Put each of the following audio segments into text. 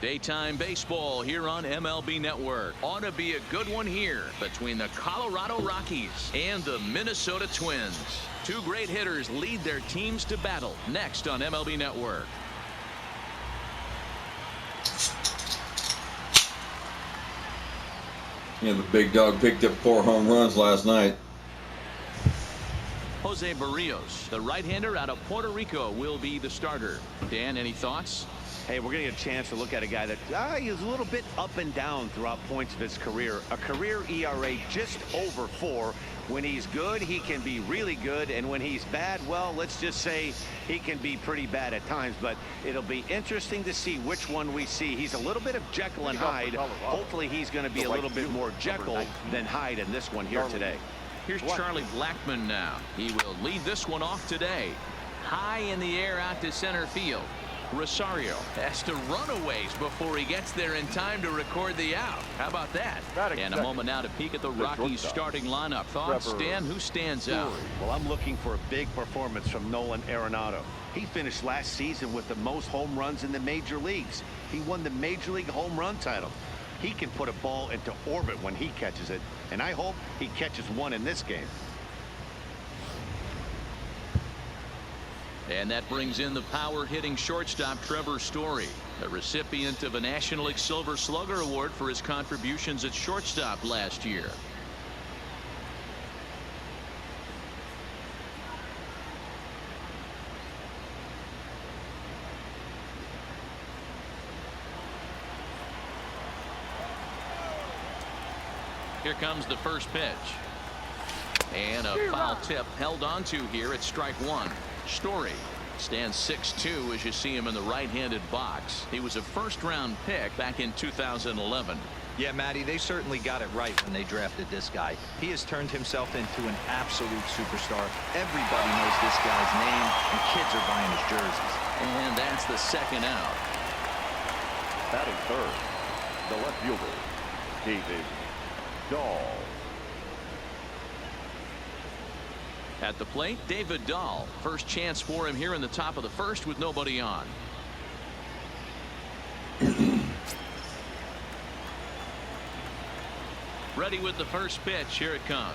Daytime baseball here on MLB Network. Ought to be a good one here between the Colorado Rockies and the Minnesota Twins. Two great hitters lead their teams to battle next on MLB Network. Yeah, the big dog picked up 4 home runs last night. Jose Barrios, the right-hander out of Puerto Rico, will be the starter. Dan, any thoughts? Hey, we're going to get a chance to look at a guy that he's a little bit up and down throughout points of his career. A career ERA just over 4. When he's good, he can be really good. And when he's bad, well, let's just say he can be pretty bad at times. But it'll be interesting to see which one we see. He's a little bit of Jekyll and Hyde. Hopefully he's going to be a little bit more Jekyll than Hyde in this one here today. Here's Charlie Blackmon now. He will lead this one off today. High in the air out to center field. Rosario has to run a ways before he gets there in time to record the out. How about that? And a moment now to peek at the Rockies starting lineup. Thoughts, Dan? Who stands out? Well, I'm looking for a big performance from Nolan Arenado. He finished last season with the most home runs in the major leagues. He won the Major League home run title. He can put a ball into orbit when he catches it, and I hope he catches one in this game. And that brings in the power-hitting shortstop Trevor Story, the recipient of a National League Silver Slugger Award for his contributions at shortstop last year. Here comes the first pitch. And a foul tip held onto here at strike 1. Story stands 6'2" as you see him in the right-handed box. He was a first-round pick back in 2011. Yeah, Matty, they certainly got it right when they drafted this guy. He has turned himself into an absolute superstar. Everybody knows this guy's name, and kids are buying his jerseys. And that's the second out. Batting third, the left fielder, David Dahl. At the plate, David Dahl. First chance for him here in the top of the first with nobody on. Ready with the first pitch. Here it comes.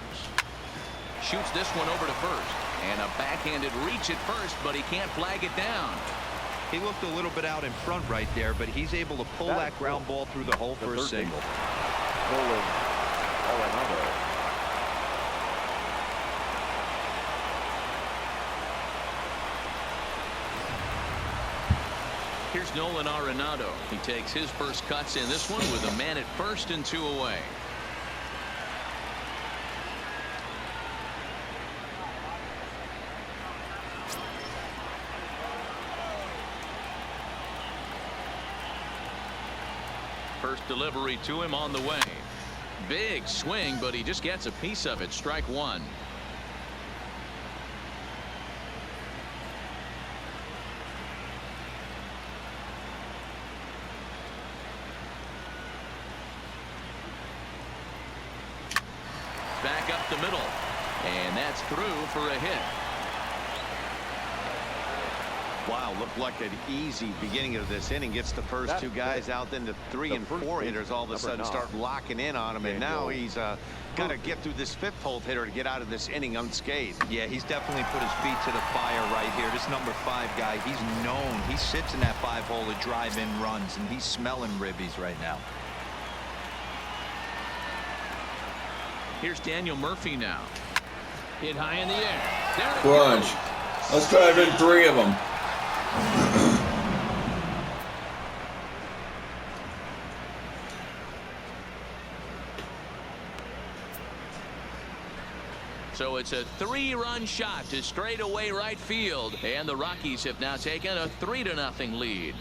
Shoots this one over to first. And a backhanded reach at first, but he can't flag it down. He looked a little bit out in front right there, but he's able to pull that ground ball through the hole for a single. Nolan Arenado. Here's Nolan Arenado. He takes his first cuts in this one with a man at first and 2 away. First delivery to him on the way. Big swing, but he just gets a piece of it. Strike 1. Back up the middle, and that's through for a hit. Wow, looked like an easy beginning of this inning. Gets the first 2 guys out, then the 3 and 4 hitters all of a sudden start locking in on him, and now he's got to get through this 5th hole hitter to get out of this inning unscathed. Yeah, he's definitely put his feet to the fire right here. This number 5 guy, he's known. He sits in that 5 hole to drive in runs, and he's smelling ribbies right now. Here's Daniel Murphy now. Hit high in the air. There it Crunch. goes. Let's drive in 3 of them. So it's a 3-run shot to straightaway right field, and the Rockies have now taken a 3-0 lead.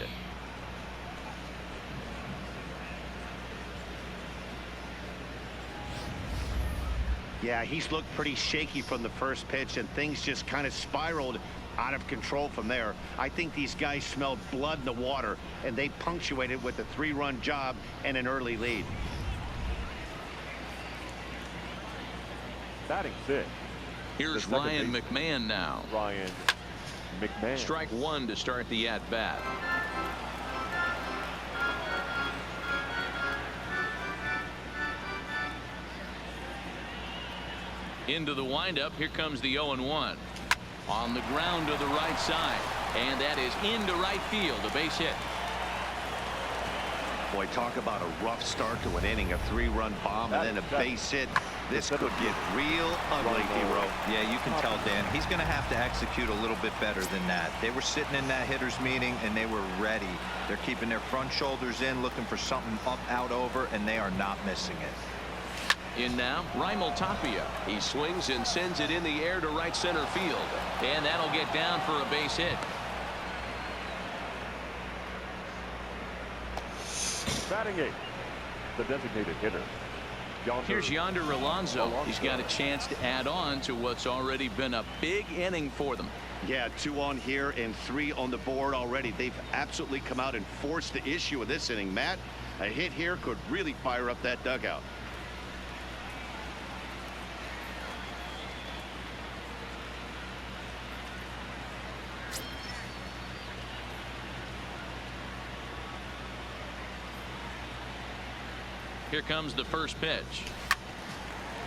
Yeah, he's looked pretty shaky from the first pitch, and things just kind of spiraled out of control from there. I think these guys smelled blood in the water, and they punctuated with a 3-run job and an early lead. Batting 5th. Here's Ryan McMahon now. Ryan McMahon. Strike 1 to start the at-bat. Into the windup. Here comes the 0-1. On the ground to the right side. And that is into right field. A base hit. Boy, talk about a rough start to an inning. A 3-run bomb and then a base hit. This could get real ugly, Hero. Yeah, you can tell, Dan. He's going to have to execute a little bit better than that. They were sitting in that hitters meeting and they were ready. They're keeping their front shoulders in, looking for something up, out, over, and they are not missing it. In now, Raimel Tapia. He swings and sends it in the air to right center field. And that'll get down for a base hit. Batting eighth, the designated hitter. Here's Yonder Alonso. He's got a chance to add on to what's already been a big inning for them. Yeah, 2 on here and 3 on the board already. They've absolutely come out and forced the issue of this inning. Matt, a hit here could really fire up that dugout. Here comes the first pitch.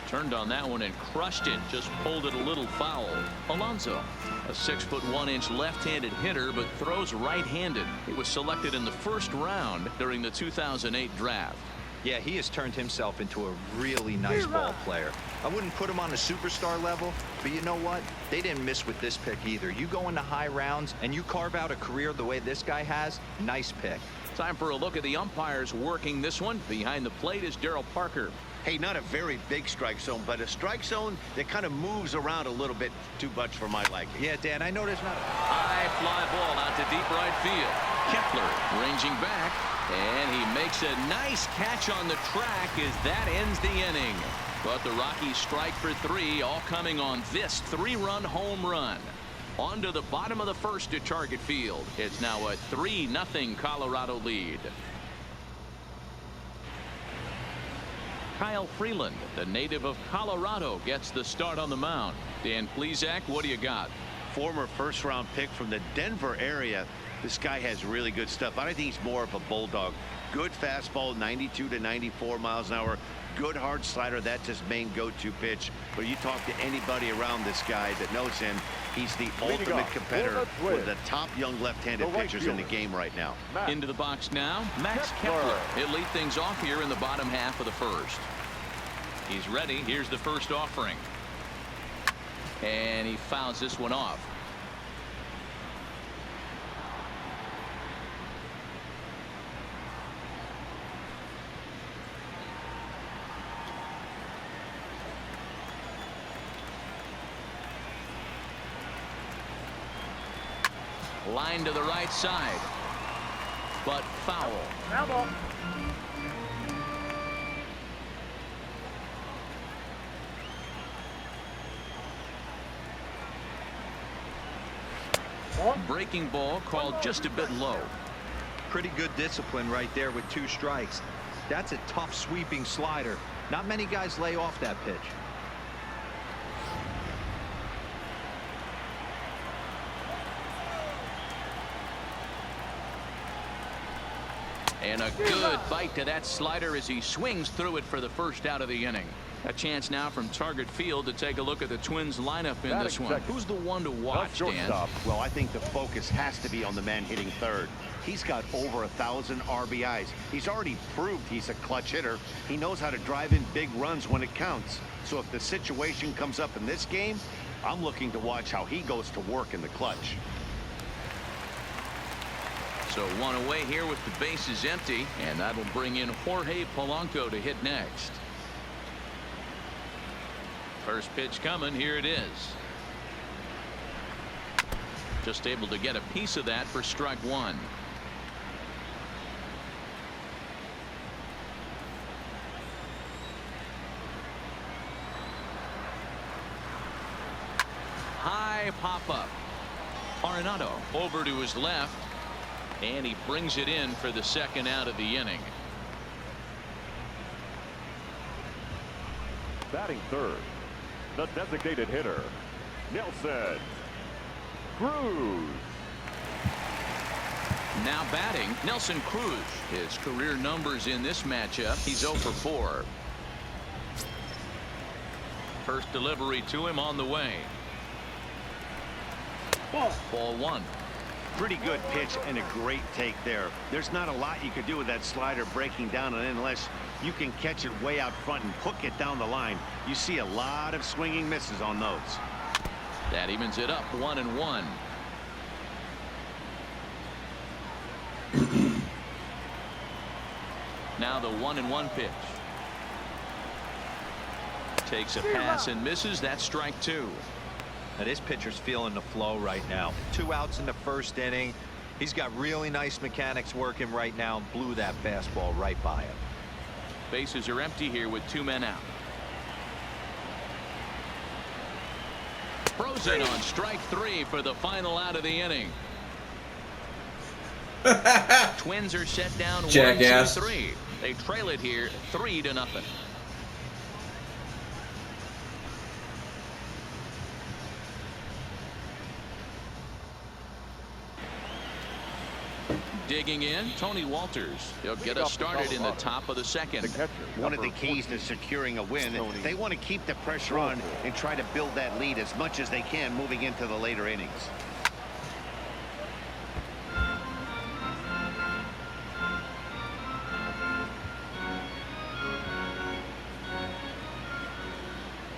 Turned on that one and crushed it. Just pulled it a little foul. Alonso, a 6'1" left-handed hitter, but throws right-handed. He was selected in the first round during the 2008 draft. Yeah, he has turned himself into a really nice ball player. I wouldn't put him on a superstar level, but you know what? They didn't miss with this pick either. You go into high rounds and you carve out a career the way this guy has. Nice pick. Time for a look at the umpires working this one. Behind the plate is Daryl Parker. Hey, not a very big strike zone, but a strike zone that kind of moves around a little bit too much for my liking. Yeah, Dan, I know there's not a high fly ball out to deep right field. Kepler ranging back, and he makes a nice catch on the track as that ends the inning. But the Rockies strike for 3, all coming on this 3-run home run. On to the bottom of the first at Target Field. It's now a 3-0 Colorado lead. Kyle Freeland, the native of Colorado, gets the start on the mound. Dan Plesac, what do you got? Former first-round pick from the Denver area. This guy has really good stuff. I think he's more of a bulldog. Good fastball, 92 to 94 miles an hour. Good hard slider. That's his main go-to pitch. But you talk to anybody around this guy that knows him, he's the ultimate competitor with the top young left-handed pitchers in the game right now. Into the box now, Max Kepler. He'll lead things off here in the bottom half of the first. He's ready. Here's the first offering. And he fouls this one off. Line to the right side, but foul. Breaking ball called just a bit low. Pretty good discipline right there with 2 strikes. That's a tough sweeping slider. Not many guys lay off that pitch. And a good bite to that slider as he swings through it for the first out of the inning. A chance now from Target Field to take a look at the Twins lineup in this one. Who's the one to watch, Dan? Well, I think the focus has to be on the man hitting third. He's got over 1,000 RBIs. He's already proved he's a clutch hitter. He knows how to drive in big runs when it counts. So if the situation comes up in this game, I'm looking to watch how he goes to work in the clutch. So 1 away here with the bases empty, and that'll bring in Jorge Polanco to hit next. First pitch coming. Here it is. Just able to get a piece of that for strike 1. High pop up. Arenado over to his left. And he brings it in for the second out of the inning. Batting third, the designated hitter, Nelson Cruz. Now batting, Nelson Cruz. His career numbers in this matchup, he's 0 for 4. First delivery to him on the way. Ball one. Pretty good pitch and a great take there. There's not a lot you could do with that slider breaking down and in unless you can catch it way out front and hook it down the line. You see a lot of swinging misses on those. That evens it up 1-1. Now the 1-1 pitch. Takes a pass and misses. That's strike two. Now this pitcher's feeling the flow right now. 2 outs in the first inning. He's got really nice mechanics working right now. Blew that fastball right by him. Bases are empty here with 2 men out. Frozen on strike 3 for the final out of the inning. Twins are set down Jackass. 1-2-3. They trail it here 3-0. Digging in, Tony Walters. He'll get us started in the top of the second. One of the keys to securing a win, they want to keep the pressure on and try to build that lead as much as they can moving into the later innings.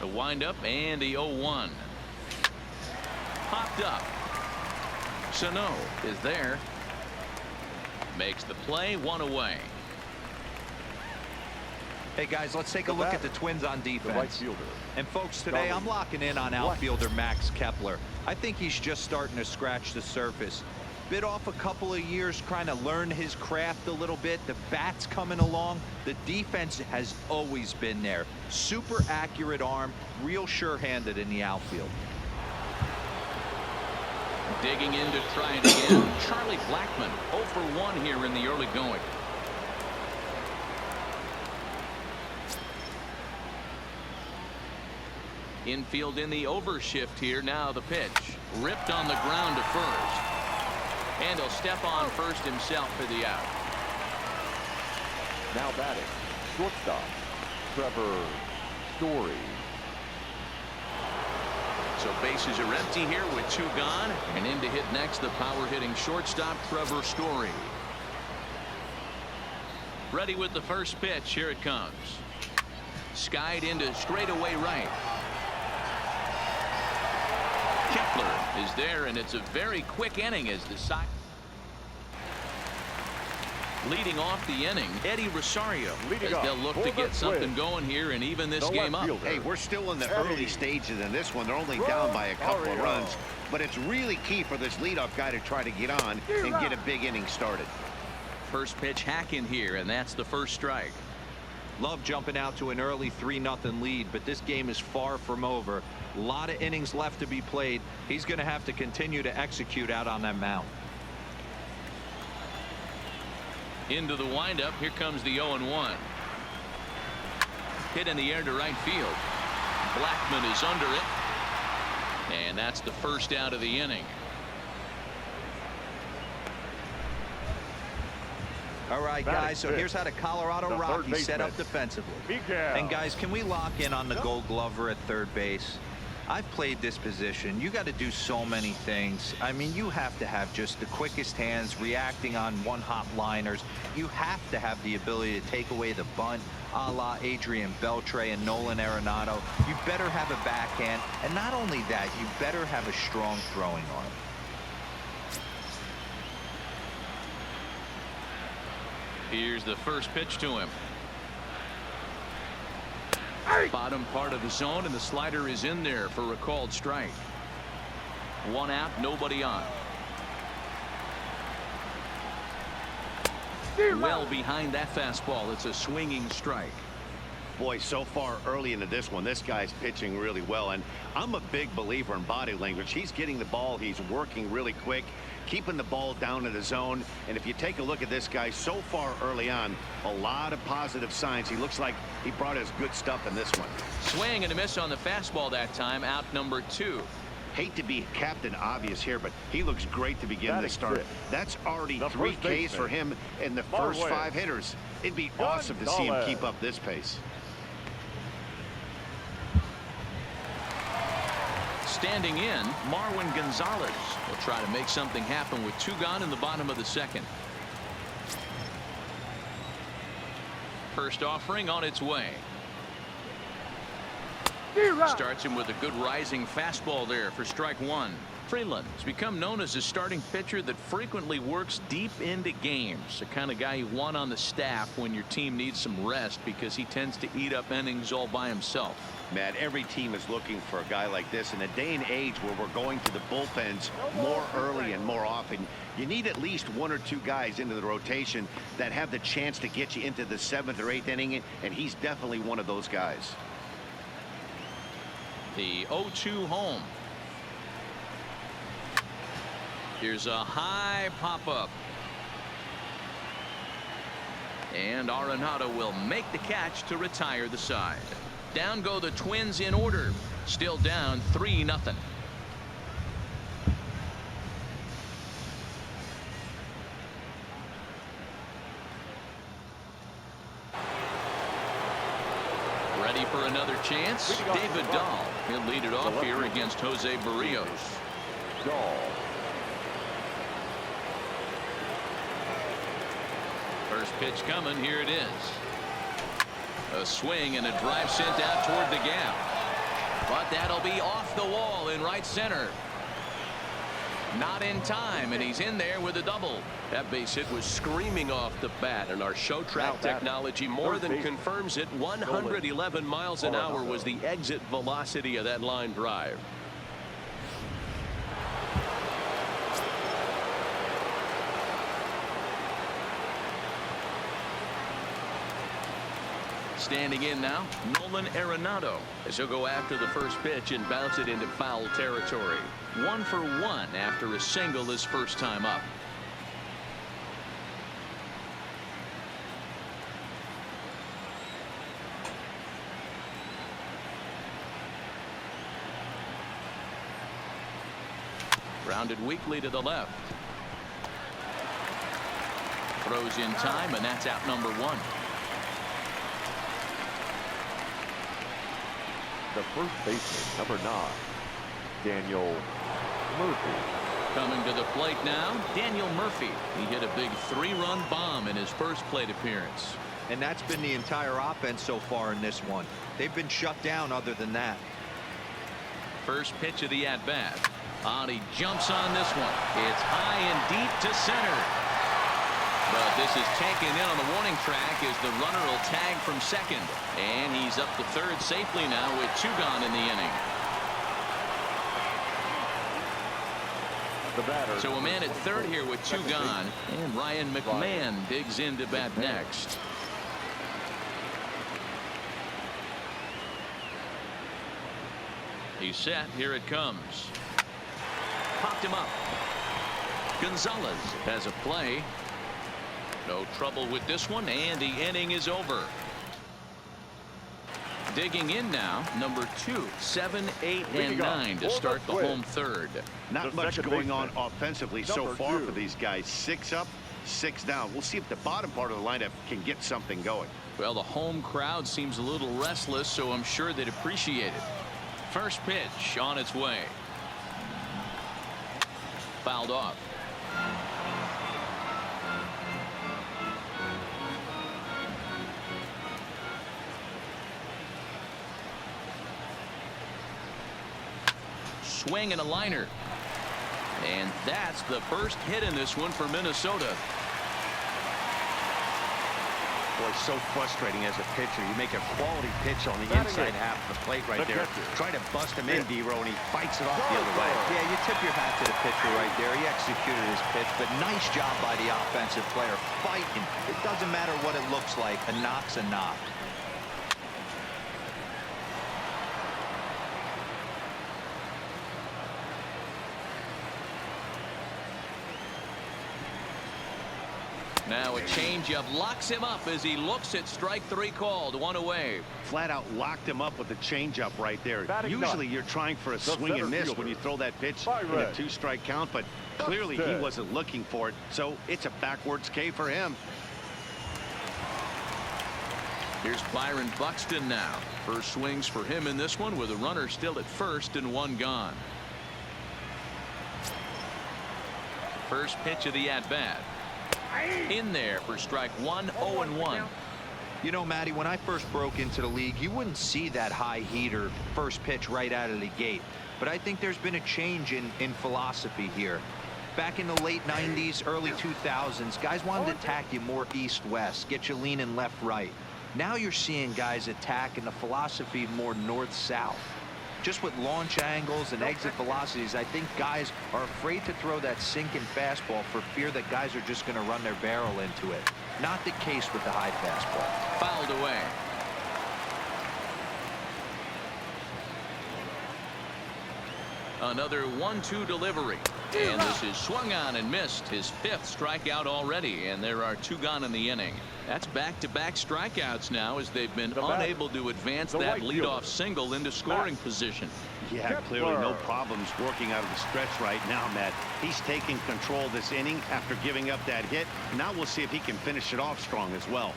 The windup and the 0-1. Popped up. Sano is there. Makes the play, 1 away. Hey guys, let's take a look at the Twins on defense. Right fielder. And folks, today I'm locking in on outfielder Max Kepler. I think he's just starting to scratch the surface. Bit off a couple of years trying to learn his craft a little bit. The bat's coming along. The defense has always been there. Super accurate arm, real sure-handed in the outfield. Digging in to try it again. Charlie Blackmon 0 for 1 here in the early going. Infield in the overshift here. Now the pitch. Ripped on the ground to first. And he'll step on first himself for the out. Now batting, shortstop, Trevor Story. So bases are empty here with 2 gone. And in to hit next, the power hitting shortstop, Trevor Story. Ready with the first pitch. Here it comes. Skied into straightaway right. Kepler is there, and it's a very quick inning as the side. Leading off the inning, Eddie Rosario, as they'll look to get something going here and even this game up. Hey, we're still in the early stages in this one. They're only down by a couple of runs, but it's really key for this leadoff guy to try to get on and get a big inning started. First pitch hacking here, and that's the first strike. Love jumping out to an early 3-0 lead, but this game is far from over. A lot of innings left to be played. He's going to have to continue to execute out on that mound. Into the windup. Here comes the 0-1. Hit in the air to right field. Blackmon is under it. And that's the first out of the inning. All right, guys, so here's how the Colorado Rockies set up defensively. And, guys, can we lock in on the Gold Glover at third base? I've played this position. You got to do so many things. I mean, you have to have just the quickest hands, reacting on one-hop liners. You have to have the ability to take away the bunt, a la Adrian Beltre and Nolan Arenado. You better have a backhand, and not only that, you better have a strong throwing arm. Here's the first pitch to him. Bottom part of the zone, and the slider is in there for a called strike. 1 out, nobody on. Well behind that fastball. It's a swinging strike. Boy, so far early into this one, this guy's pitching really well, and I'm a big believer in body language. He's getting the ball, he's working really quick, keeping the ball down in the zone. And if you take a look at this guy so far early on, a lot of positive signs. He looks like he brought his good stuff in this one. Swing and a miss on the fastball that time. Out number 2. Hate to be Captain Obvious here, but he looks great to begin this start. That's already 3 Ks for him in the first 5 hitters. It'd be awesome to see him keep up this pace. Standing in, Marwin Gonzalez will try to make something happen with 2 gone in the bottom of the 2nd. First offering on its way. Starts him with a good rising fastball there for strike 1. Freeland has become known as a starting pitcher that frequently works deep into games. The kind of guy you want on the staff when your team needs some rest, because he tends to eat up innings all by himself. Matt, every team is looking for a guy like this. In a day and age where we're going to the bullpens more early and more often, you need at least 1 or 2 guys into the rotation that have the chance to get you into the 7th or 8th inning, and he's definitely one of those guys. The 0-2 home. Here's a high pop-up. And Arenado will make the catch to retire the side. Down go the Twins in order. Still down 3-0. Ready for another chance? David Dahl. He'll lead it off here against Jose Barrios. Dahl. First pitch coming. Here it is. A swing and a drive sent out toward the gap. But that'll be off the wall in right center. Not in time, and he's in there with a double. That base hit was screaming off the bat, and our show track technology more than confirms it. 111 miles an hour was the exit velocity of that line drive. Standing in now, Nolan Arenado, as he'll go after the first pitch and bounce it into foul territory. 1 for 1 after a single his first time up. Grounded weakly to the left. Throws in time, and that's out number 1. The first baseman, number 9, Daniel Murphy. Coming to the plate now, Daniel Murphy. He hit a big 3-run bomb in his first plate appearance. And that's been the entire offense so far in this one. They've been shut down other than that. First pitch of the at-bat. He jumps on this one. It's high and deep to center. But this is taken in on the warning track as the runner will tag from second. And he's up to third safely now with 2 gone in the inning. The batter. So a man at third here with 2 gone. And Ryan McMahon digs into bat next. He's set. Here it comes. Popped him up. Gonzalez has a play. No trouble with this one, and the inning is over. Digging in now, number 2, 7, 8, and 9 to start the home third. Not much going on offensively so far for these guys. 6 up, 6 down. We'll see if the bottom part of the lineup can get something going. Well, the home crowd seems a little restless, so I'm sure they'd appreciate it. First pitch on its way. Fouled off. Swing and a liner. And that's the first hit in this one for Minnesota. Boy, so frustrating as a pitcher. You make a quality pitch on the inside half of the plate right there. Try to bust him in, D-Row, and he fights it off the other way. Yeah, you tip your hat to the pitcher right there. He executed his pitch, but nice job by the offensive player fighting. It doesn't matter what it looks like. A knock's a knock. Now a changeup locks him up as he looks at strike 3 called. 1 away. Flat out locked him up with the changeup right there. Usually you're trying for a swing and miss when you throw that pitch in a 2-strike count, but clearly he wasn't looking for it, so it's a backwards K for him. Here's Byron Buxton now. First swings for him in this one with a runner still at first and one gone. First pitch of the at-bat. In there for strike one. 0-1. You know, Matty, when I first broke into the league, you wouldn't see that high heater first pitch right out of the gate. But I think there's been a change in philosophy here. Back in the late 90s, early 2000s, guys wanted to attack you more east-west, get you leaning left-right. Now you're seeing guys attack in the philosophy more north-south. Just with launch angles and exit velocities, I think guys are afraid to throw that sinking fastball for fear that guys are just going to run their barrel into it. Not the case with the high fastball. Fouled away. Another 1-2 delivery. And this is swung on and missed. His 5th strikeout already, and there are 2 gone in the inning. That's back-to-back strikeouts now as they've been unable to advance that leadoff single into scoring position. Yeah, clearly no problems working out of the stretch right now, Matt. He's taking control of this inning after giving up that hit. Now we'll see if he can finish it off strong as well.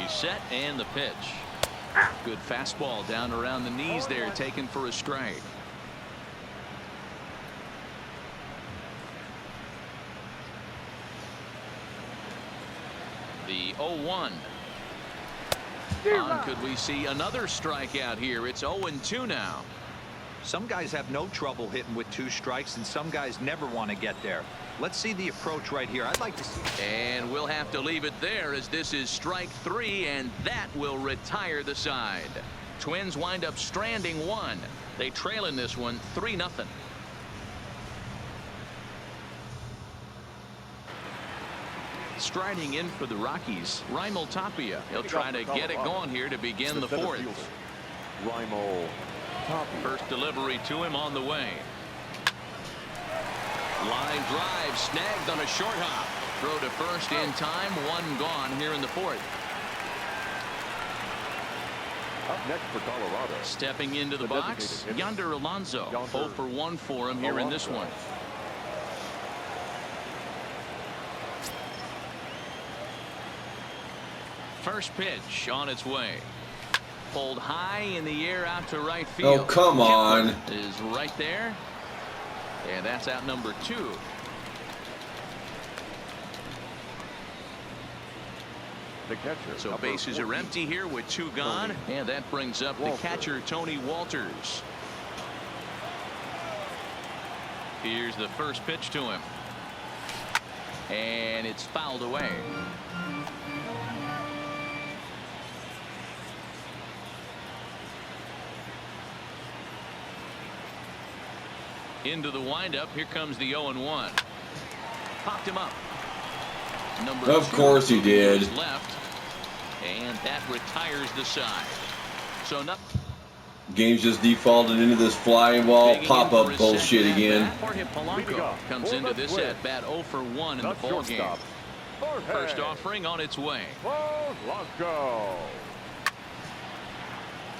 Set and the pitch. Good fastball down around the knees there, taken for a strike. The 0-1. Could we see another strikeout here? It's 0-2 now. Some guys have no trouble hitting with 2 strikes, and some guys never want to get there. Let's see the approach right here. I'd like to see. And we'll have to leave it there as this is strike 3, and that will retire the side. Twins wind up stranding 1. They trail in this one 3-0. Striding in for the Rockies, Raimel Tapia. He'll try to get it going here to begin the 4th. Raimel Tapia. First delivery to him on the way. Line drive snagged on a short hop. Throw to first in time. 1 gone here in the 4th. Up next for Colorado. Stepping into the box, Yonder Alonso. 0 for 1 for him here in this one. First pitch on its way. Pulled high in the air out to right field. Oh, come on. Is right there. And that's out number 2. The catcher. So bases are empty here with 2 gone. And that brings up the catcher, Tony Walters. Here's the first pitch to him. And it's fouled away. Into the windup. Here comes the 0-1. Popped him up. Number of course he did. Left. And that retires the side. So nothing. Game's just defaulted into this flying ball pop-up bullshit again. Jorge Polanco comes into this at bat 0 for 1 in the ball game. First offering on its way. Polanco.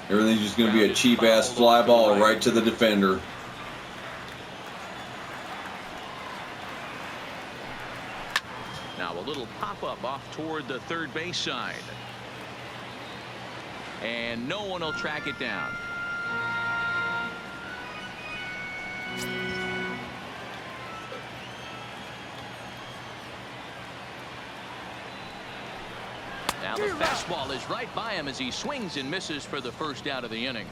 Everything's just going to be a cheap-ass fly ball right to the defender. Now a little pop-up off toward the third base side. And no one will track it down. Now the fastball is right by him as he swings and misses for the first out of the inning.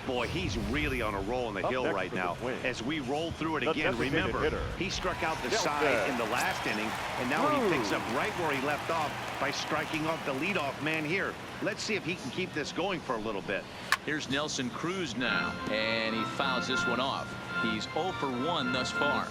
Boy, he's really on a roll in the hill right now. As we roll through it again, remember, he struck out the side in the last inning, and now he picks up right where he left off by striking off the leadoff man here. Let's see if he can keep this going for a little bit. Here's Nelson Cruz now, and he fouls this one off. He's 0 for 1 thus far.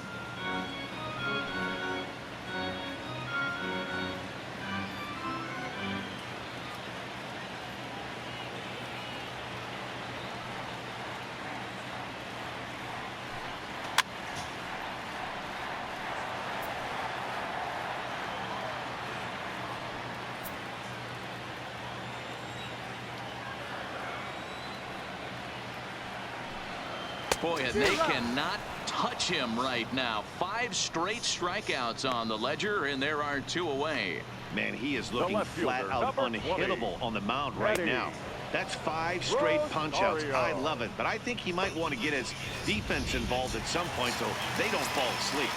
Boy, and they cannot touch him right now. 5 straight strikeouts on the ledger, and there are 2 away. Man, he is looking flat out unhittable on the mound right now. That's 5 straight punch-outs. I love it, but I think he might want to get his defense involved at some point so they don't fall asleep.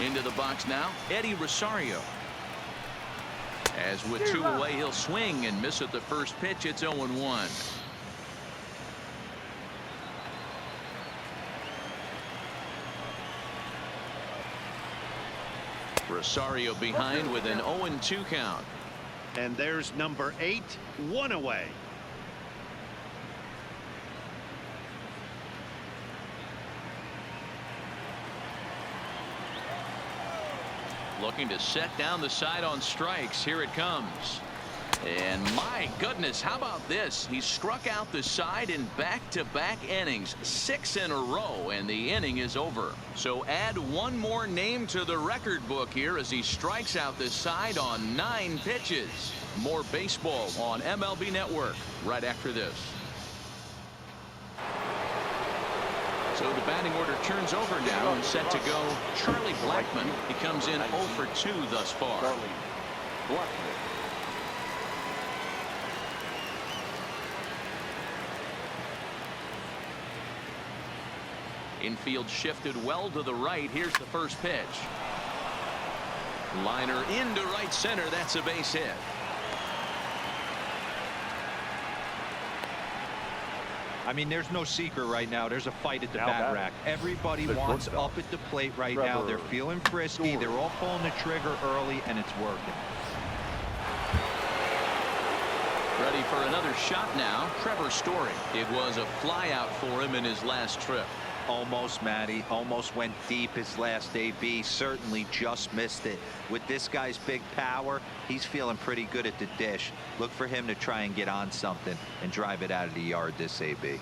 Into the box now, Eddie Rosario. As with 2 away, he'll swing and miss at the first pitch. It's 0-1. Rosario behind with an 0-2 count. And there's number 8, 1 away. Looking to set down the side on strikes. Here it comes. And my goodness, how about this? He struck out the side in back-to-back innings, 6 in a row, and the inning is over. So add 1 more name to the record book here as he strikes out the side on 9 pitches. More baseball on MLB Network right after this. So the batting order turns over now and set to go Charlie Blackmon. He comes in 0 for 2 thus far. Charlie Blackmon. Infield shifted well to the right. Here's the first pitch. Liner into right center. That's a base hit. I mean, there's no secret right now. There's a fight at the bat rack. Everybody wants up at the plate right now. They're feeling frisky. They're all pulling the trigger early, and it's working. Ready for another shot now. Trevor Story. It was a flyout for him in his last trip. Almost, Matty. Almost went deep his last AB. Certainly just missed it. With this guy's big power, he's feeling pretty good at the dish. Look for him to try and get on something and drive it out of the yard this AB.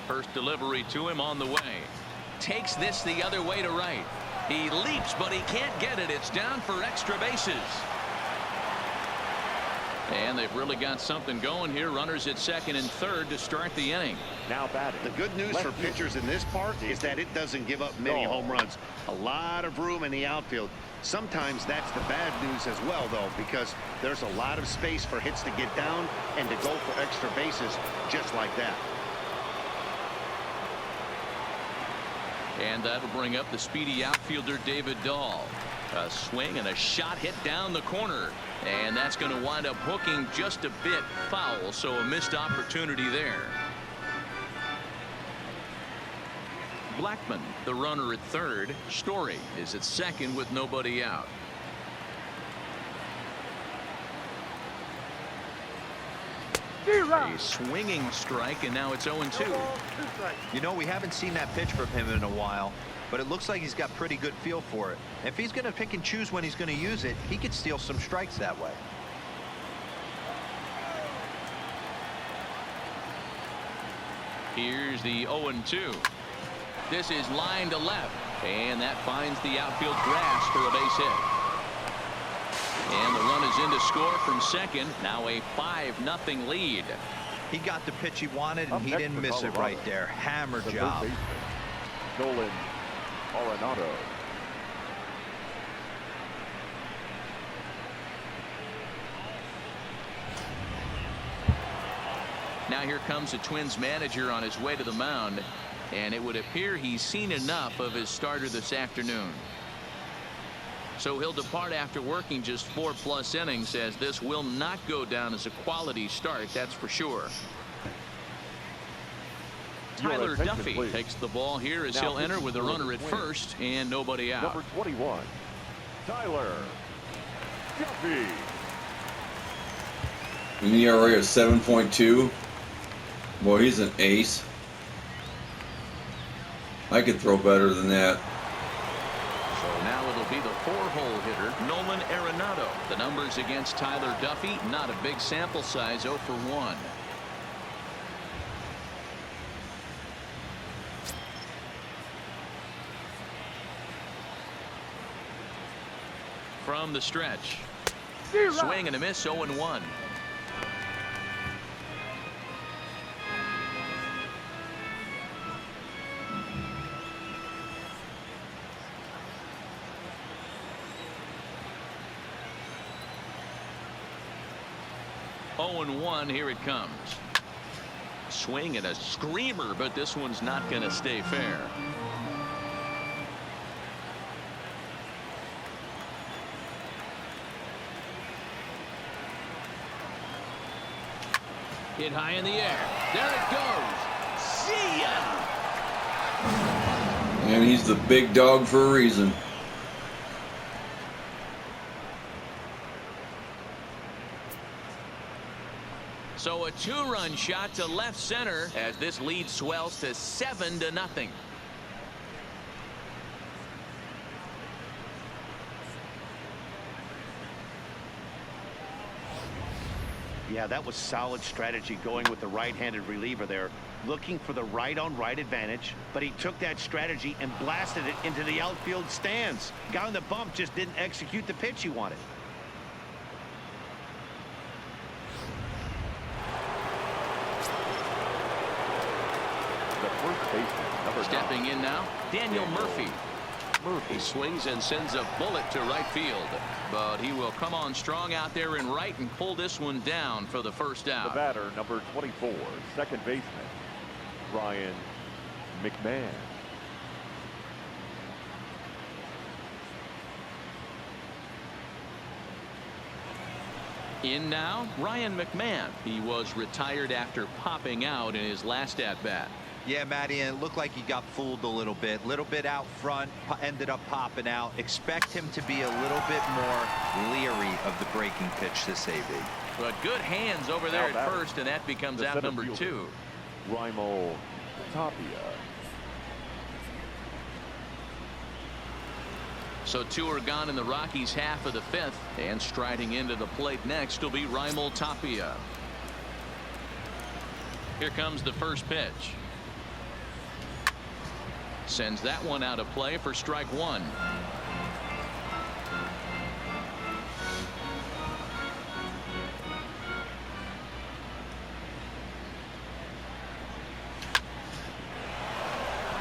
First delivery to him on the way. Takes this the other way to right. He leaps, but he can't get it. It's down for extra bases. And they've really got something going here. Runners at second and third to start the inning. Now batting. The good news for pitchers in this park is that it doesn't give up many home runs. A lot of room in the outfield. Sometimes that's the bad news as well, though, because there's a lot of space for hits to get down and to go for extra bases just like that. And that'll bring up the speedy outfielder David Dahl. A swing and a shot hit down the corner. And that's going to wind up hooking just a bit foul, so a missed opportunity there. Blackmon, the runner at third. Story is at second with nobody out. A swinging strike, and now it's 0-2. You know, we haven't seen that pitch from him in a while, but it looks like he's got pretty good feel for it. If he's going to pick and choose when he's going to use it, he could steal some strikes that way. Here's the 0-2. This is line to left, and that finds the outfield grass for a base hit. And the run is in to score from second. Now a 5-0 lead. He got the pitch he wanted, and he didn't miss it right there. Hammer job. Nolan Arenado. Now here comes the Twins manager on his way to the mound, and it would appear he's seen enough of his starter this afternoon. So he'll depart after working just 4+ innings, as this will not go down as a quality start, that's for sure. Tyler Duffy takes the ball here as he'll enter with a runner at first and nobody out. Number 21, Tyler Duffy. An ERA of 7.2. Boy, he's an ace. I could throw better than that. So now it'll be the 4-hole hitter, Nolan Arenado. The numbers against Tyler Duffy, not a big sample size, 0 for 1. From the stretch. Swing and a miss, 0-1. Oh, 0-1, here it comes. Swing and a screamer, but this one's not going to stay fair. Hit high in the air. There it goes. See ya! And he's the big dog for a reason. So a 2-run shot to left center as this lead swells to 7-0. Yeah, that was solid strategy going with the right-handed reliever there, looking for the right-on-right advantage, but he took that strategy and blasted it into the outfield stands. Guy on the bump just didn't execute the pitch he wanted. The first baseman, number 9. Stepping in now, Daniel Murphy. He swings and sends a bullet to right field, but he will come on strong out there in right and pull this one down for the first The out. batter, number 24, second baseman, Ryan McMahon. In now, Ryan McMahon. He was retired after popping out in his last at-bat. Yeah, Matty, and it looked like he got fooled a little bit out front, ended up popping out. Expect him to be a little bit more leery of the breaking pitch this AB. But good hands over there Now at batter, first, and that becomes the out center number fielder, 2. Raimel Tapia. So 2 are gone in the Rockies half of the 5th, and striding into the plate next will be Raimel Tapia. Here comes the first pitch. Sends that one out of play for strike 1.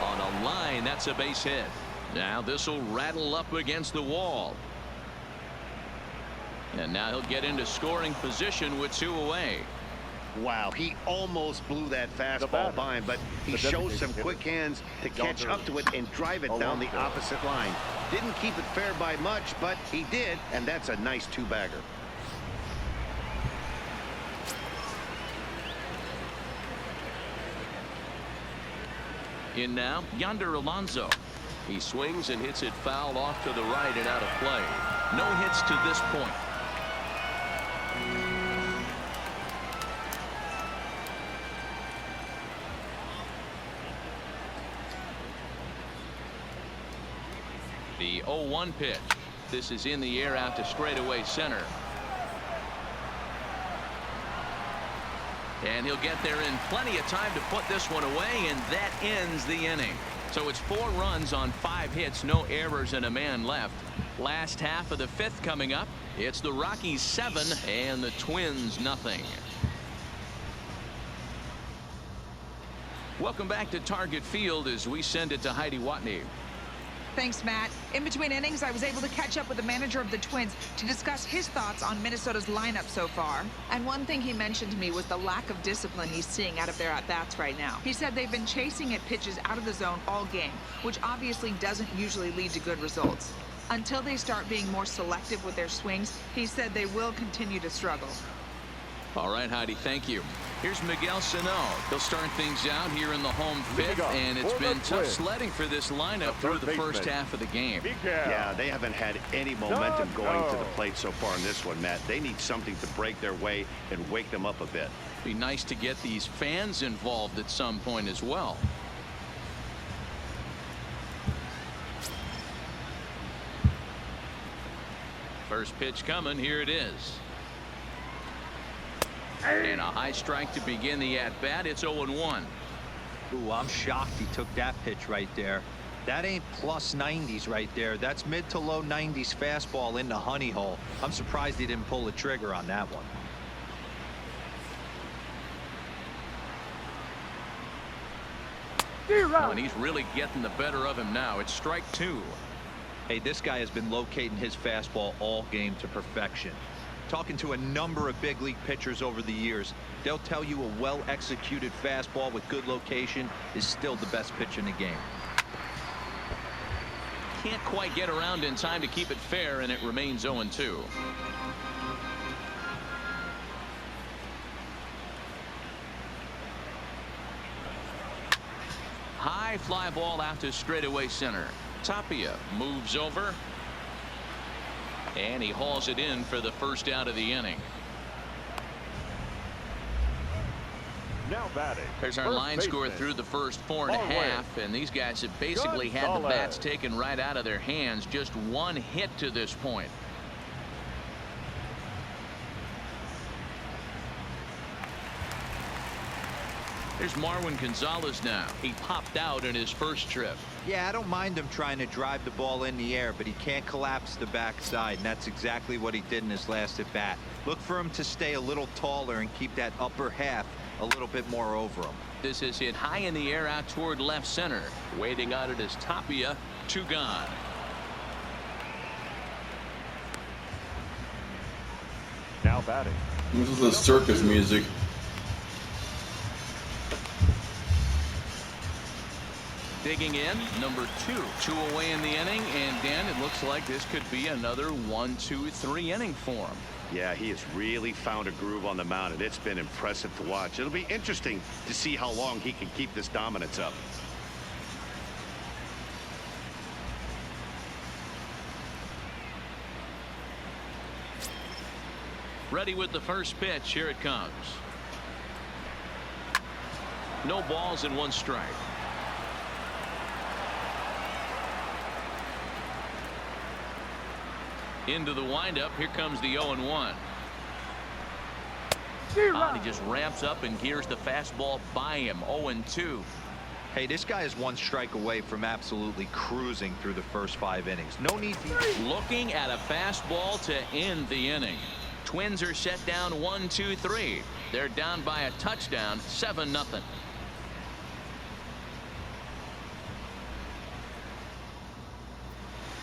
On a line, that's a base hit. Now this will rattle up against the wall. And now he'll get into scoring position with 2 away. Wow, he almost blew that fastball by him, but he shows some quick hands to catch up to it and drive it down the opposite line. Didn't keep it fair by much, but he did, and that's a nice 2-bagger. In now, Yonder Alonso. He swings and hits it foul off to the right and out of play. No hits to this point. The 0-1 pitch. This is in the air out to straightaway center. And he'll get there in plenty of time to put this one away, and that ends the inning. So it's 4 runs on 5 hits, no errors, and a man left. Last half of the 5th coming up. It's the Rockies 7 and the Twins nothing. Welcome back to Target Field as we send it to Heidi Watney. Thanks, Matt. In between innings, I was able to catch up with the manager of the Twins to discuss his thoughts on Minnesota's lineup so far. And one thing he mentioned to me was the lack of discipline he's seeing out of their at-bats right now. He said they've been chasing at pitches out of the zone all game, which obviously doesn't usually lead to good results. Until they start being more selective with their swings, he said they will continue to struggle. All right, Heidi, thank you. Here's Miguel Sano. He'll start things out here in the home 5th, and it's been tough sledding for this lineup through the first half of the game. Yeah, they haven't had any momentum going to the plate so far in this one, Matt. They need something to break their way and wake them up a bit. Be nice to get these fans involved at some point as well. First pitch coming. Here it is. And a high strike to begin the at-bat. It's 0-1. Ooh, I'm shocked he took that pitch right there. That ain't plus 90s right there. That's mid to low 90s fastball in the honey hole. I'm surprised he didn't pull the trigger on that one. Oh, and he's really getting the better of him now. It's strike 2. Hey, this guy has been locating his fastball all game to perfection. Talking to a number of big league pitchers over the years, they'll tell you a well-executed fastball with good location is still the best pitch in the game. Can't quite get around in time to keep it fair, and it remains 0-2. High fly ball out to straightaway center. Tapia moves over, and he hauls it in for the first out of the inning. Now batting. There's our line score through the first 4.5, and these guys have basically had the bats taken right out of their hands. Just one hit to this point. Here's Marwin Gonzalez now. He popped out in his first trip. Yeah, I don't mind him trying to drive the ball in the air, but he can't collapse the backside, and that's exactly what he did in his last at bat. Look for him to stay a little taller and keep that upper half a little bit more over him. This is hit high in the air out toward left center. Waiting on it is Tapia. 2 gone. Now batting. This is the circus music. Digging in, number 2. 2 away in the inning, and Dan, it looks like this could be another 1-2-3 inning for him. Yeah, he has really found a groove on the mound, and it's been impressive to watch. It'll be interesting to see how long he can keep this dominance up. Ready with the first pitch. Here it comes. No balls and 1 strike. Into the windup. Here comes the 0-1. And he just ramps up and gears the fastball by him. 0-2. Hey, this guy is 1 strike away from absolutely cruising through the first 5 innings. No need to. Looking at a fastball to end the inning. Twins are set down 1-2-3. They're down by a touchdown, 7-0.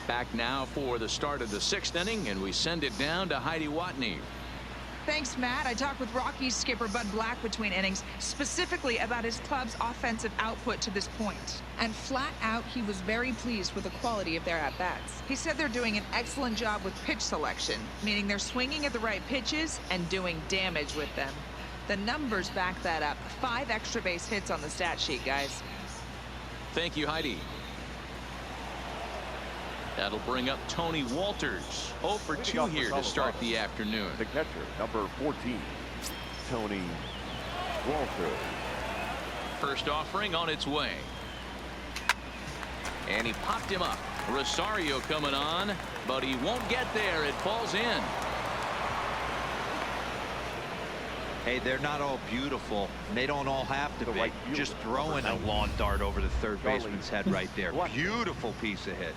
Back now for the start of the 6th inning, and we send it down to Heidi Watney. Thanks, Matt. I talked with Rockies skipper Bud Black between innings, specifically about his club's offensive output to this point. And flat out, he was very pleased with the quality of their at-bats. He said they're doing an excellent job with pitch selection, meaning they're swinging at the right pitches and doing damage with them. The numbers back that up. 5 extra base hits on the stat sheet, guys. Thank you, Heidi. That'll bring up Tony Walters. 0 for 2 here to start the afternoon. The catcher, number 14, Tony Walters. First offering on its way. And he popped him up. Rosario coming on, but he won't get there. It falls in. Hey, they're not all beautiful, and they don't all have to be. Just throwing a lawn dart over the third baseman's head right there. Beautiful piece of hit.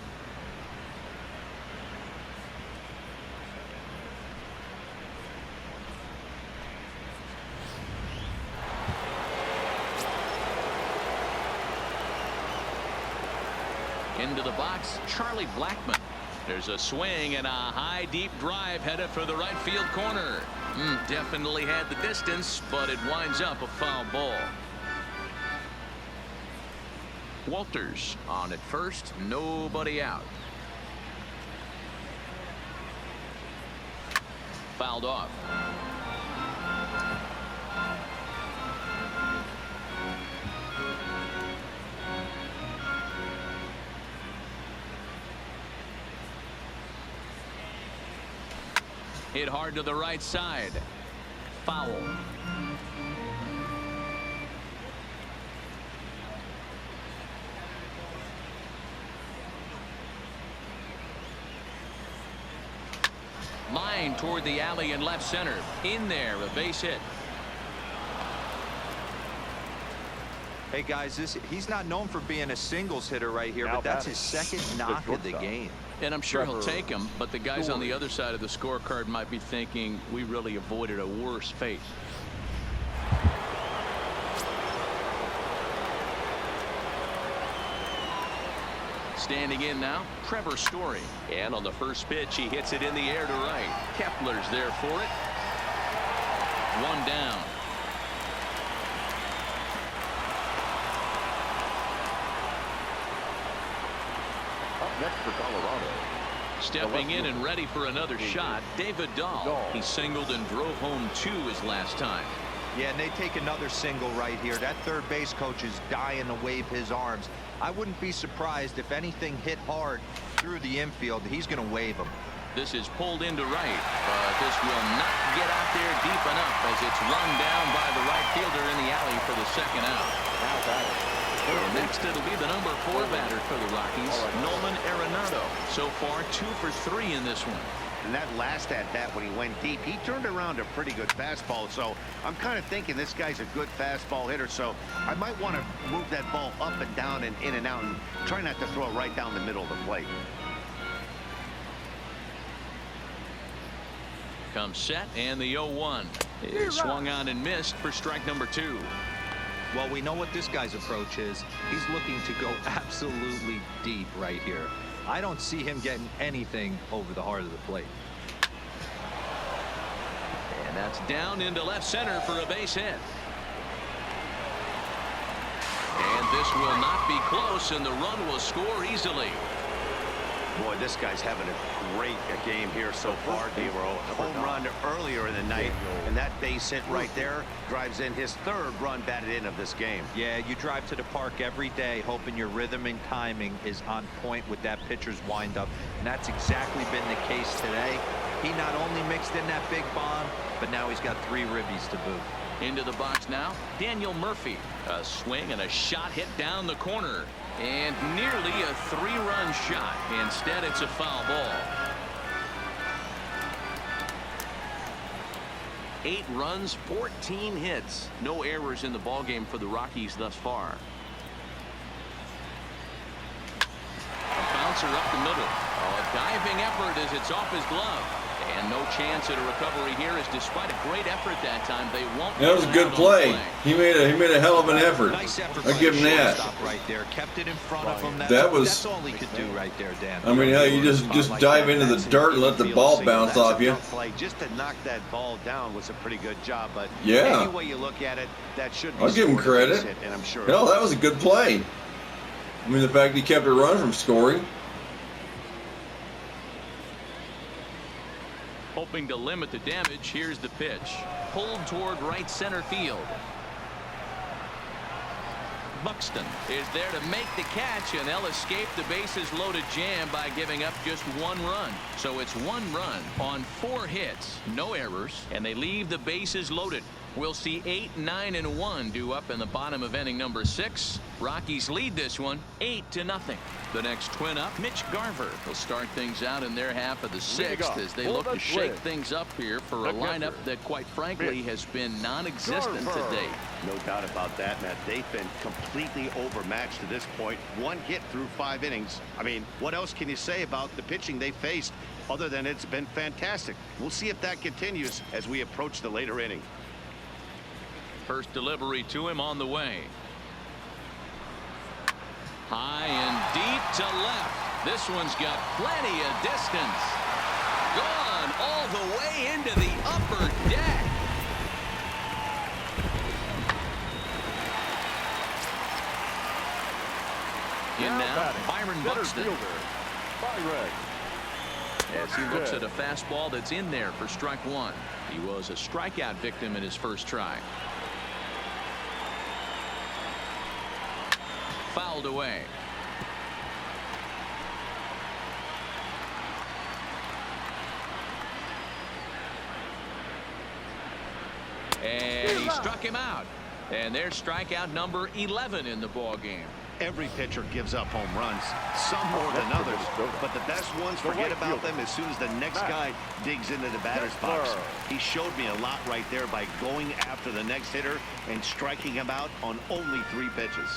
Into the box, Charlie Blackmon. There's a swing and a high deep drive headed for the right field corner. Definitely had the distance, but it winds up a foul ball. Walters on at first, nobody out. Fouled off. Hit hard to the right side. Foul. Line toward the alley in left center. In there, a base hit. Hey guys, he's not known for being a singles hitter right here, but that's his second knock of the game. And I'm sure he'll take him, but the guys on the other side of the scorecard might be thinking we really avoided a worse fate. Standing in now, Trevor Story. And on the first pitch, he hits it in the air to right. Kepler's there for it. One down. Up next for Colorado. Stepping in and ready for another shot, David Dahl. He singled and drove home 2 his last time. Yeah, and they take another single right here. That third base coach is dying to wave his arms. I wouldn't be surprised if anything hit hard through the infield. He's going to wave them. This is pulled into right, but this will not get out there deep enough as it's run down by the right fielder in the alley for the second out. Next, it'll be the number 4 batter for the Rockies, Nolan Arenado. So far, 2 for 3 in this one. And that last at bat when he went deep, he turned around a pretty good fastball. So I'm kind of thinking this guy's a good fastball hitter. So I might want to move that ball up and down and in and out and try not to throw it right down the middle of the plate. Comes set, and the 0-1 is swung on and missed for strike number 2. Well, we know what this guy's approach is. He's looking to go absolutely deep right here. I don't see him getting anything over the heart of the plate. And that's down into left center for a base hit. And this will not be close, and the run will score easily. Boy, this guy's having a great game here so far, D-Roll. Home run earlier in the night, and that base hit right there drives in his 3rd run batted in of this game. Yeah, you drive to the park every day hoping your rhythm and timing is on point with that pitcher's windup, and that's exactly been the case today. He not only mixed in that big bomb, but now he's got 3 ribbies to boot. Into the box now, Daniel Murphy. A swing and a shot hit down the corner. And nearly a 3-run shot. Instead, it's a foul ball. 8 runs, 14 hits. No errors in the ballgame for the Rockies thus far. A bouncer up the middle. A diving effort as it's off his glove. And no chance at a recovery here, as despite a great effort that time, they won't. That was a good play. He made a hell of an effort. Nice effort. I give him that. Right there, kept it in front of him. That's all he could do right there, Dan. I mean, you just dive into the dirt and let the ball bounce off you. Just to knock that ball down was a pretty good job, but yeah, any way you look at it, that should be. I'll give him credit. And I'm sure. Hell, that was a good play. I mean, the fact he kept it running from scoring. Hoping to limit the damage, here's the pitch. Pulled toward right center field. Buxton is there to make the catch, and they'll escape the bases loaded jam by giving up just 1 run. So it's 1 run on 4 hits, no errors, and they leave the bases loaded. We'll see 8, 9, and 1 due up in the bottom of inning number 6. Rockies lead this one 8-0. The next twin up, Mitch Garver, will start things out in their half of the 6th as they look to shake things up here for a lineup that, quite frankly, has been non-existent today. No doubt about that, Matt. They've been completely overmatched to this point. 1 hit through 5 innings. I mean, what else can you say about the pitching they faced other than it's been fantastic? We'll see if that continues as we approach the later inning. First delivery to him on the way. High and deep to left. This one's got plenty of distance. Gone all the way into the upper deck. In now, Byron Buxton. As he looks at a fastball that's in there for strike 1. He was a strikeout victim in his first try. Fouled away. And he struck him out. And there's strikeout number 11 in the ball game. Every pitcher gives up home runs, some more than others, but the best ones forget about them as soon as the next guy digs into the batter's box. He showed me a lot right there by going after the next hitter and striking him out on only 3 pitches.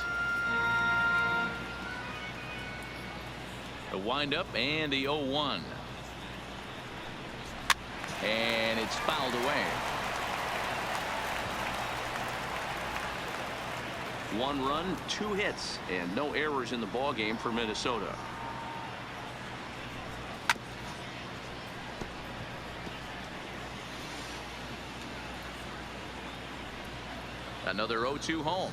The windup and the 0-1. And it's fouled away. 1 run, 2 hits, and no errors in the ball game for Minnesota. Another 0-2 home.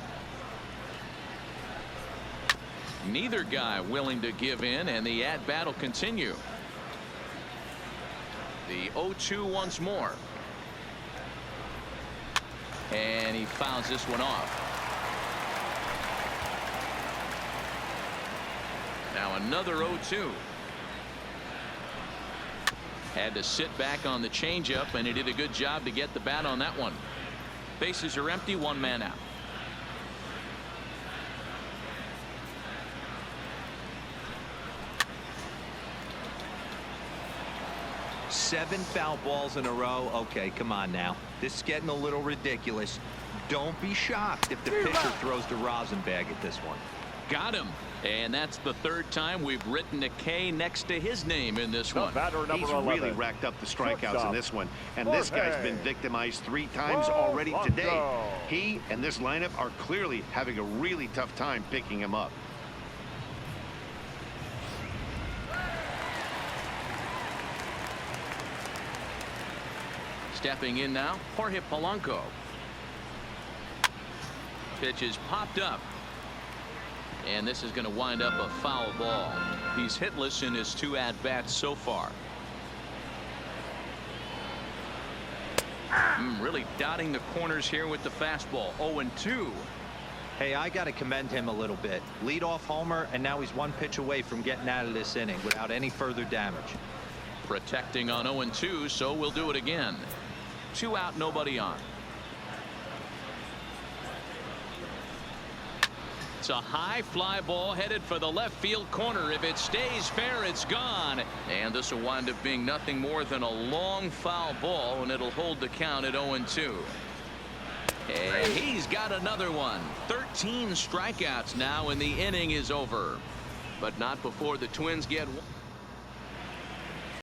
Neither guy willing to give in, and the at-bat will continue. The 0-2 once more. And he fouls this one off. Now another 0-2. Had to sit back on the changeup, and he did a good job to get the bat on that one. Bases are empty, 1 man out. Seven foul balls in a row. Okay, come on now. This is getting a little ridiculous. Don't be shocked if the pitcher throws the rosin bag at this one. Got him. And that's the 3rd time we've written a K next to his name in this one. He's really racked up the strikeouts in this one, and this guy's been victimized 3 times already today. He and this lineup are clearly having a really tough time picking him up. Stepping in now, Jorge Polanco. Pitch is popped up. And this is going to wind up a foul ball. He's hitless in his 2 at-bats so far. Really dotting the corners here with the fastball. 0-2. Hey, I got to commend him a little bit. Leadoff homer, and now he's 1 pitch away from getting out of this inning without any further damage. Protecting on 0-2, so we'll do it again. 2 out, nobody on. It's a high fly ball headed for the left field corner. If it stays fair, it's gone. And this will wind up being nothing more than a long foul ball, and it'll hold the count at 0-2. And he's got another one. 13 strikeouts now, and the inning is over. But not before the Twins get one.